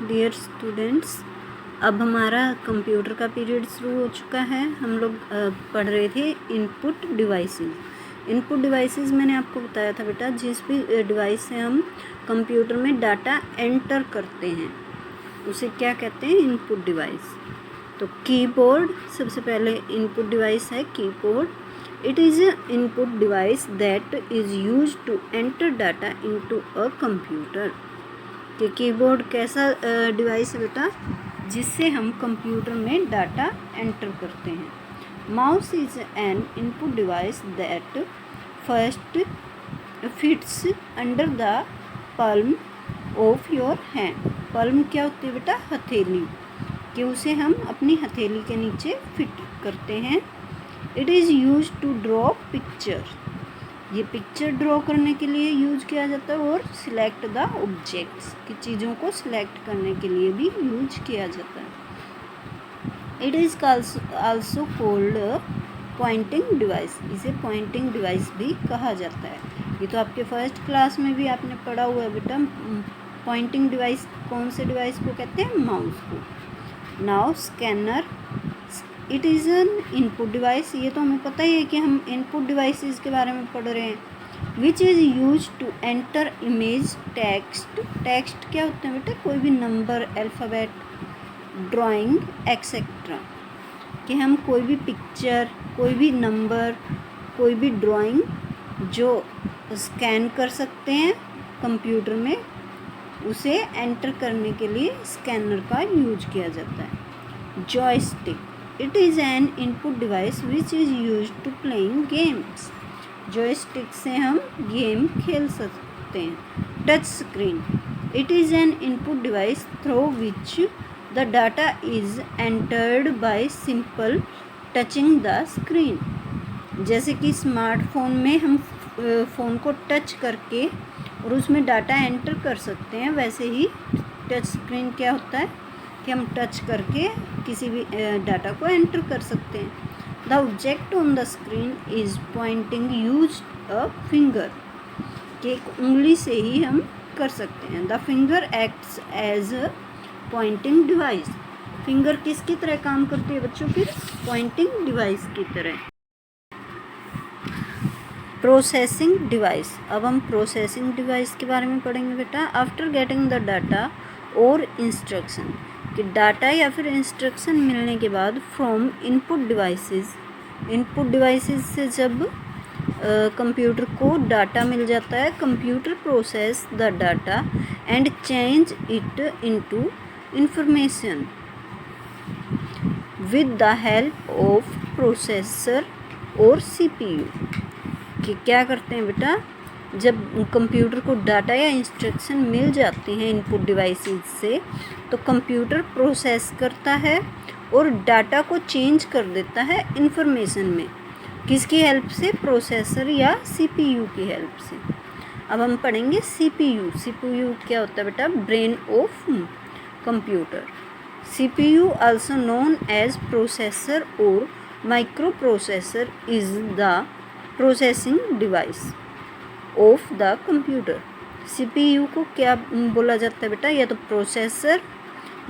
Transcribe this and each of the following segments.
Dear students, अब हमारा computer का पीरियड शुरू हो चुका है। हम लोग पढ़ रहे थे इनपुट डिवाइसेस। इनपुट डिवाइसेस मैंने आपको बताया था बेटा, जिस भी डिवाइस से हम कंप्यूटर में डाटा एंटर करते हैं उसे क्या कहते हैं, इनपुट डिवाइस। तो कीबोर्ड सबसे पहले इनपुट डिवाइस है keyboard. It is a input device that is use to enter data into a computer. कि कीबोर्ड कैसा डिवाइस है बेटा, जिससे हम कंप्यूटर में डाटा एंटर करते हैं। Mouse is an input device that first fits under the plum of your hand. Plum क्या होती है बेटा, हथेली, कि उसे हम अपनी हथेली के नीचे फिट करते हैं। It is use to draw picture, ये पिक्चर ड्रॉ करने के लिए यूज किया जाता है। और सिलेक्ट द ऑब्जेक्ट्स, की चीज़ों को सिलेक्ट करने के लिए भी यूज किया जाता है। It is also called pointing device, इसे पॉइंटिंग डिवाइस भी कहा जाता है। ये तो आपके फर्स्ट क्लास में भी आपने पढ़ा हुआ है बेटा। पॉइंटिंग डिवाइस कौन से डिवाइस को कहते हैं, माउस को। Now scanner, it is an input device, ये तो हमें पता ही है कि हम इनपुट डिवाइसेस के बारे में पढ़ रहे हैं। Which is use to enter image, text. Text क्या होते हैं बेटा, कोई भी नंबर, अल्फ़ाबेट, ड्राइंग एक्सेट्रा, कि हम कोई भी पिक्चर, कोई भी नंबर, कोई भी ड्राइंग जो स्कैन कर सकते हैं कंप्यूटर में, उसे एंटर करने के लिए स्कैनर का यूज किया जाता है। Joystick, it is an input device which is use to playing games. Joystick से हम गेम खेल सकते हैं। Touch screen, it is an input device through which the data is entered by simple touching the screen. जैसे कि smartphone में हम phone को टच करके और उसमें डाटा एंटर कर सकते हैं, वैसे ही टच स्क्रीन क्या होता है कि हम टच करके किसी भी डाटा को एंटर कर सकते हैं। The object on the screen is pointing use a finger, कि एक उंगली से ही हम कर सकते हैं। The finger acts as a pointing device. Finger किसकी तरह काम करती है बच्चों, फिर पॉइंटिंग डिवाइस की तरह। प्रोसेसिंग डिवाइस, अब हम प्रोसेसिंग डिवाइस के बारे में पढ़ेंगे बेटा। आफ्टर गेटिंग द डाटा और इंस्ट्रक्शन, कि डाटा या फिर इंस्ट्रक्शन मिलने के बाद from input devices, input devices से जब कंप्यूटर को डाटा मिल जाता है, computer process the data and change it into information with the help of processor और सीपीयू। कि क्या करते हैं बेटा, जब कंप्यूटर को डाटा या इंस्ट्रक्शन मिल जाते हैं इनपुट डिवाइसेस से, तो कंप्यूटर प्रोसेस करता है और डाटा को चेंज कर देता है इंफॉर्मेशन में। किसकी हेल्प से, प्रोसेसर या सीपीयू की हेल्प से। अब हम पढ़ेंगे सीपीयू। सीपीयू क्या होता है बेटा, brain of computer. CPU also known as processor or micro processor is the processing device of the computer. CPU को क्या बोला जाता है बेटा, या तो प्रोसेसर,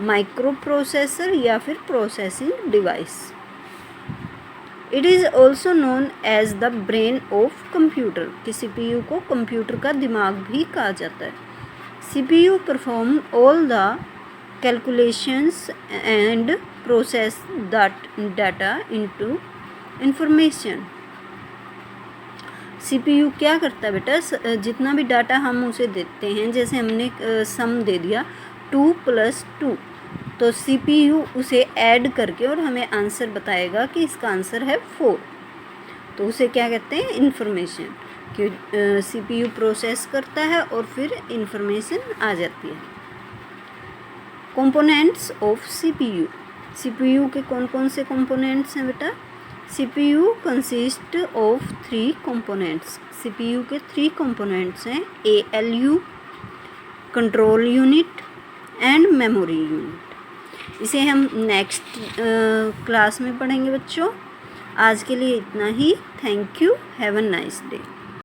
माइक्रो प्रोसेसर या फिर processing device. It is also known as the brain of computer, कि सीपीयू को कंप्यूटर का दिमाग भी कहा जाता है। CPU perform all the calculations and process that data into information. CPU क्या करता है बेटा, जितना भी डाटा हम उसे देते हैं, जैसे हमने सम दे दिया 2 + 2, तो सीपीयू उसे ऐड करके और हमें आंसर बताएगा कि इसका आंसर है 4। तो उसे क्या कहते हैं, इंफॉर्मेशन। कि सीपीयू प्रोसेस करता है और फिर इंफॉर्मेशन आ जाती है। कंपोनेंट्स ऑफ सीपीयू, सीपीयू के कौन कौन से कंपोनेंट्स हैं बेटा। CPU consist of 3 components. CPU के 3 कंपोनेंट्स हैं, ALU, control unit and memory unit. इसे हम नेक्स्ट क्लास में पढ़ेंगे बच्चों। आज के लिए इतना ही। Thank you, have a nice day.